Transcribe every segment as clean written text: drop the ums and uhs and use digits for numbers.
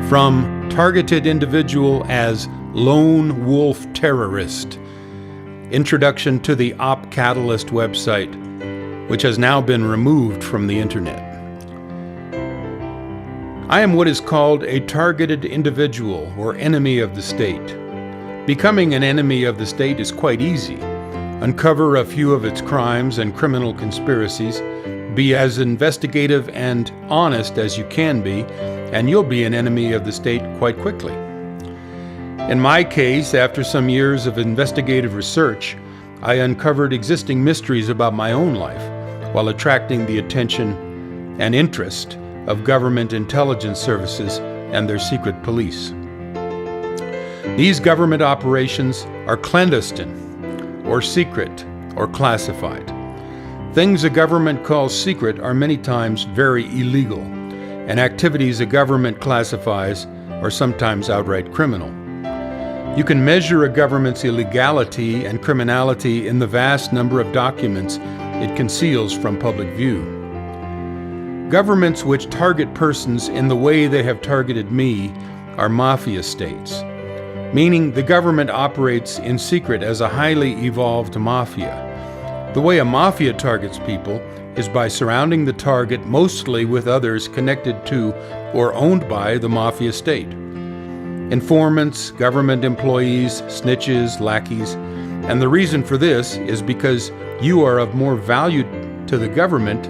from targeted individual as lone wolf terrorist. Introduction to the Op Catalyst website, which has now been removed from the internet. I am what is called a targeted individual or enemy of the state. Becoming an enemy of the state is quite easy. Uncover a few of its crimes and criminal conspiracies, be as investigative and honest as you can be, and you'll be an enemy of the state quite quickly. In my case, after some years of investigative research, I uncovered existing mysteries about my own life while attracting the attention and interest of government intelligence services and their secret police. These government operations are clandestine, or secret, or classified. Things a government calls secret are many times very illegal, and activities a government classifies are sometimes outright criminal. You can measure a government's illegality and criminality in the vast number of documents it conceals from public view. Governments which target persons in the way they have targeted me are mafia states, meaning the government operates in secret as a highly evolved mafia. The way a mafia targets people is by surrounding the target mostly with others connected to or owned by the mafia state. Informants, government employees, snitches, lackeys, and the reason for this is because you are of more value to the government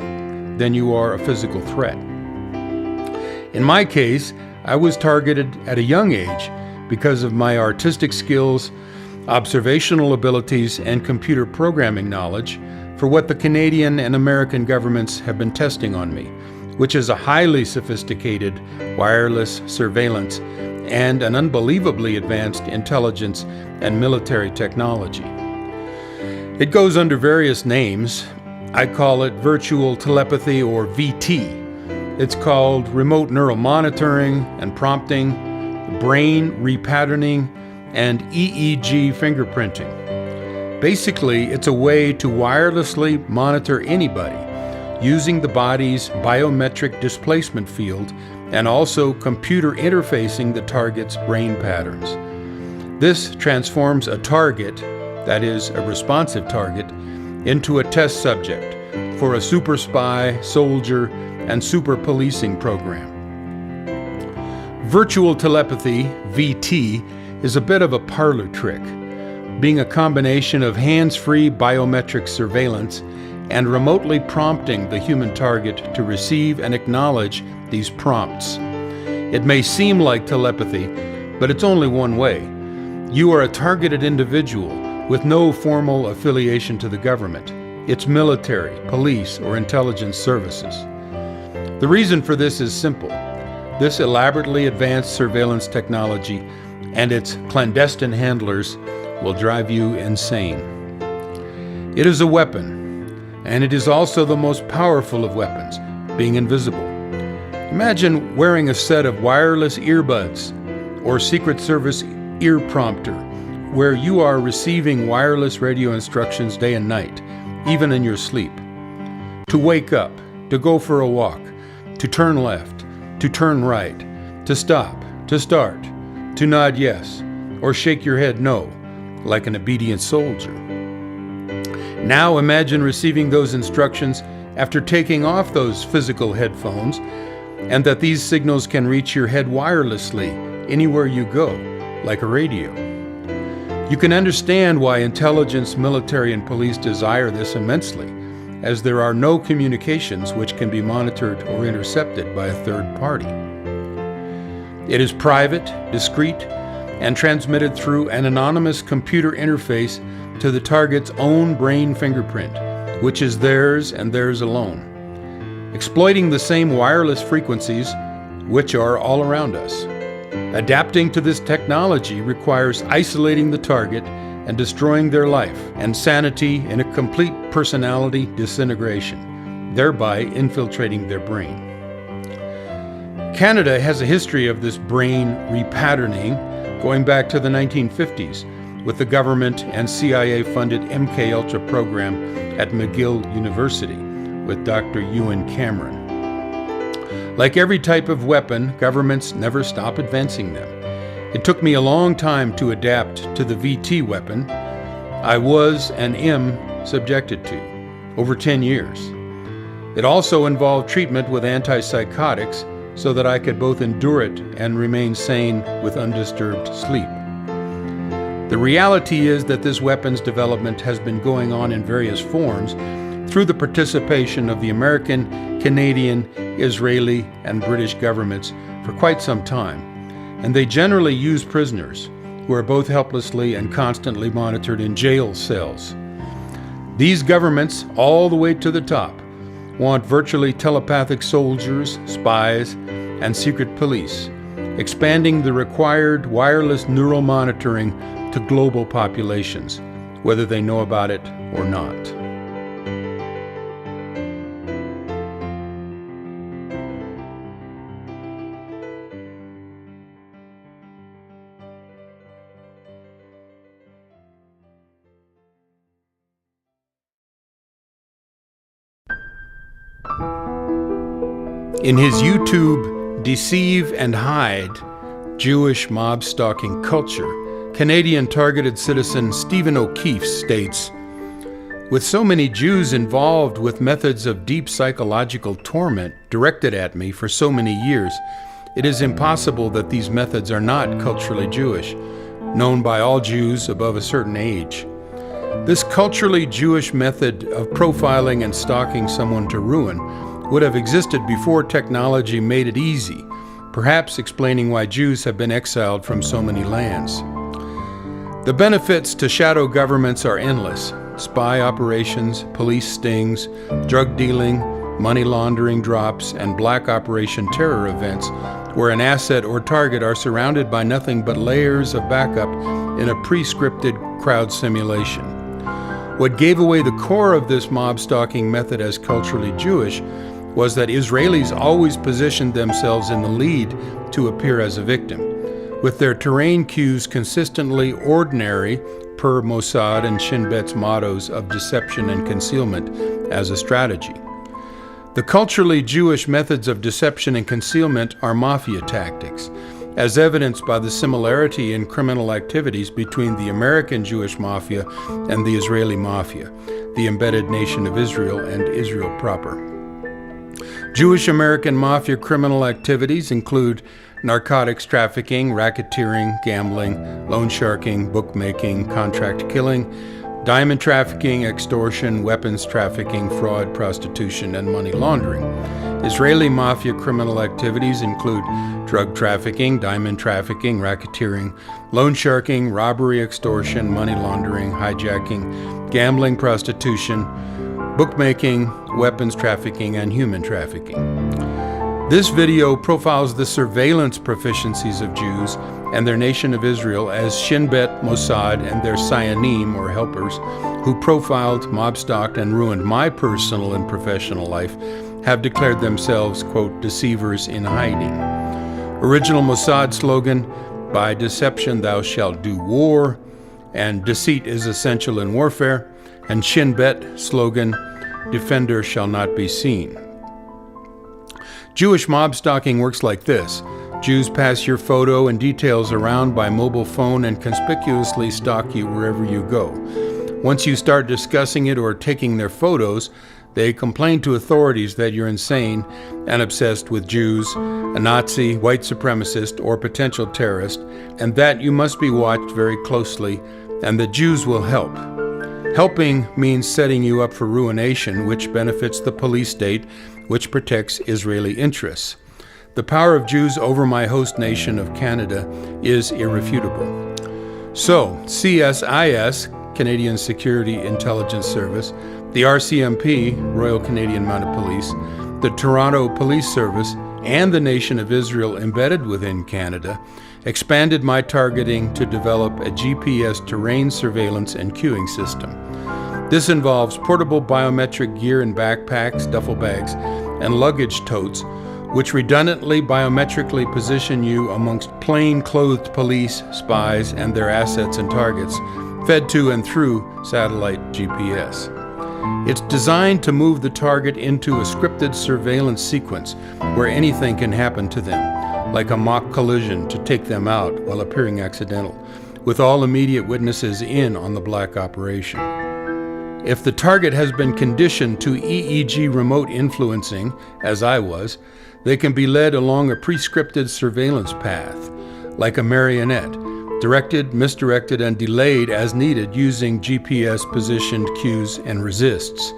than you are a physical threat. In my case, I was targeted at a young age because of my artistic skills, observational abilities, and computer programming knowledge for what the Canadian and American governments have been testing on me, which is a highly sophisticated wireless surveillance and an unbelievably advanced intelligence and military technology. It goes under various names. I call it virtual telepathy, or VT. It's called remote neural monitoring and prompting, brain repatterning, and EEG fingerprinting. Basically, it's a way to wirelessly monitor anybody using the body's biometric displacement field and also computer interfacing the target's brain patterns. This transforms a target, that is, a responsive target, into a test subject for a super spy, soldier, and super policing program. Virtual telepathy, VT, is a bit of a parlor trick, being a combination of hands-free biometric surveillance and remotely prompting the human target to receive and acknowledge these prompts. It may seem like telepathy, but it's only one way. You are a targeted individual with no formal affiliation to the government, its military, police, or intelligence services. The reason for this is simple. This elaborately advanced surveillance technology and its clandestine handlers will drive you insane. It is a weapon, and it is also the most powerful of weapons, being invisible. Imagine wearing a set of wireless earbuds or Secret Service ear prompter, where you are receiving wireless radio instructions day and night, even in your sleep. To wake up, to go for a walk, to turn left, to turn right, to stop, to start, to nod yes, or shake your head no, like an obedient soldier. Now imagine receiving those instructions after taking off those physical headphones, and that these signals can reach your head wirelessly anywhere you go, like a radio. You can understand why intelligence, military, and police desire this immensely, as there are no communications which can be monitored or intercepted by a third party. It is private, discreet, and transmitted through an anonymous computer interface to the target's own brain fingerprint, which is theirs and theirs alone, exploiting the same wireless frequencies which are all around us. Adapting to this technology requires isolating the target and destroying their life and sanity in a complete personality disintegration, thereby infiltrating their brain. Canada has a history of this brain repatterning going back to the 1950s with the government and CIA-funded MKUltra program at McGill University with Dr. Ewan Cameron. Like every type of weapon, governments never stop advancing them. It took me a long time to adapt to the VT weapon I was and am subjected to, over 10 years. It also involved treatment with antipsychotics so that I could both endure it and remain sane with undisturbed sleep. The reality is that this weapon's development has been going on in various forms through the participation of the American, Canadian, Israeli, and British governments for quite some time, and they generally use prisoners who are both helplessly and constantly monitored in jail cells. These governments, all the way to the top, want virtually telepathic soldiers, spies, and secret police, expanding the required wireless neural monitoring to global populations, whether they know about it or not. In his YouTube Deceive and Hide, Jewish Mob Stalking Culture, Canadian targeted citizen Stephen O'Keefe states, "With so many Jews involved with methods of deep psychological torment directed at me for so many years, it is impossible that these methods are not culturally Jewish, known by all Jews above a certain age. This culturally Jewish method of profiling and stalking someone to ruin would have existed before technology made it easy, perhaps explaining why Jews have been exiled from so many lands. The benefits to shadow governments are endless: spy operations, police stings, drug dealing, money laundering drops, and black operation terror events where an asset or target are surrounded by nothing but layers of backup in a pre-scripted crowd simulation. What gave away the core of this mob stalking method as culturally Jewish was that Israelis always positioned themselves in the lead to appear as a victim, with their terrain cues consistently ordinary per Mossad and Shin Bet's mottos of deception and concealment as a strategy. The culturally Jewish methods of deception and concealment are mafia tactics, as evidenced by the similarity in criminal activities between the American Jewish mafia and the Israeli mafia, the embedded nation of Israel and Israel proper. Jewish-American mafia criminal activities include narcotics trafficking, racketeering, gambling, loan sharking, bookmaking, contract killing, diamond trafficking, extortion, weapons trafficking, fraud, prostitution, and money laundering. Israeli mafia criminal activities include drug trafficking, diamond trafficking, racketeering, loan sharking, robbery, extortion, money laundering, hijacking, gambling, prostitution, bookmaking, weapons trafficking, and human trafficking. This video profiles the surveillance proficiencies of Jews and their nation of Israel as Shin Bet, Mossad, and their Sayanim, or helpers, who profiled, mob-stalked, and ruined my personal and professional life, have declared themselves, quote, deceivers in hiding. Original Mossad slogan, "By deception thou shalt do war," and "Deceit is essential in warfare," and Shin Bet slogan, "Defender shall not be seen." Jewish mob stalking works like this. Jews pass your photo and details around by mobile phone and conspicuously stalk you wherever you go. Once you start discussing it or taking their photos, they complain to authorities that you're insane and obsessed with Jews, a Nazi, white supremacist, or potential terrorist, and that you must be watched very closely, and the Jews will help. Helping means setting you up for ruination, which benefits the police state, which protects Israeli interests. The power of Jews over my host nation of Canada is irrefutable. So, CSIS, Canadian Security Intelligence Service, the RCMP, Royal Canadian Mounted Police, the Toronto Police Service, and the nation of Israel embedded within Canada, expanded my targeting to develop a GPS terrain surveillance and queuing system. This involves portable biometric gear in backpacks, duffel bags, and luggage totes, which redundantly biometrically position you amongst plain-clothed police, spies, and their assets and targets, fed to and through satellite GPS. It's designed to move the target into a scripted surveillance sequence where anything can happen to them, like a mock collision to take them out while appearing accidental, with all immediate witnesses in on the black operation. If the target has been conditioned to EEG remote influencing, as I was, they can be led along a pre-scripted surveillance path, like a marionette, directed, misdirected, and delayed as needed using GPS-positioned cues and resists.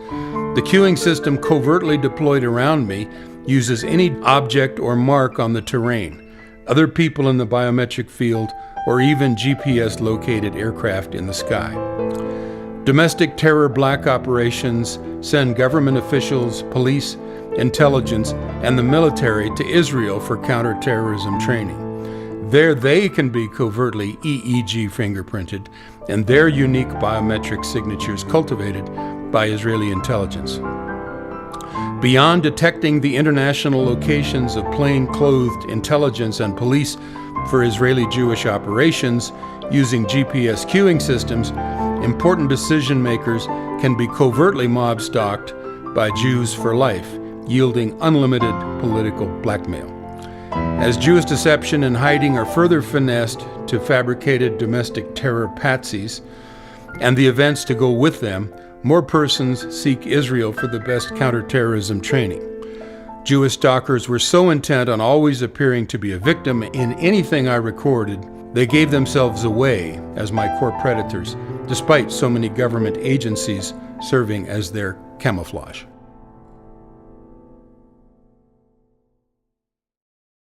The cueing system covertly deployed around me uses any object or mark on the terrain, other people in the biometric field, or even GPS-located aircraft in the sky. Domestic terror black operations send government officials, police, intelligence, and the military to Israel for counterterrorism training. There they can be covertly EEG fingerprinted and their unique biometric signatures cultivated by Israeli intelligence. Beyond detecting the international locations of plain-clothed intelligence and police for Israeli Jewish operations using GPS cueing systems, important decision makers can be covertly mob-stalked by Jews for life, yielding unlimited political blackmail. As Jewish deception and hiding are further finessed to fabricated domestic terror patsies and the events to go with them, more persons seek Israel for the best counterterrorism training. Jewish stalkers were so intent on always appearing to be a victim in anything I recorded, they gave themselves away as my core predators, despite so many government agencies serving as their camouflage.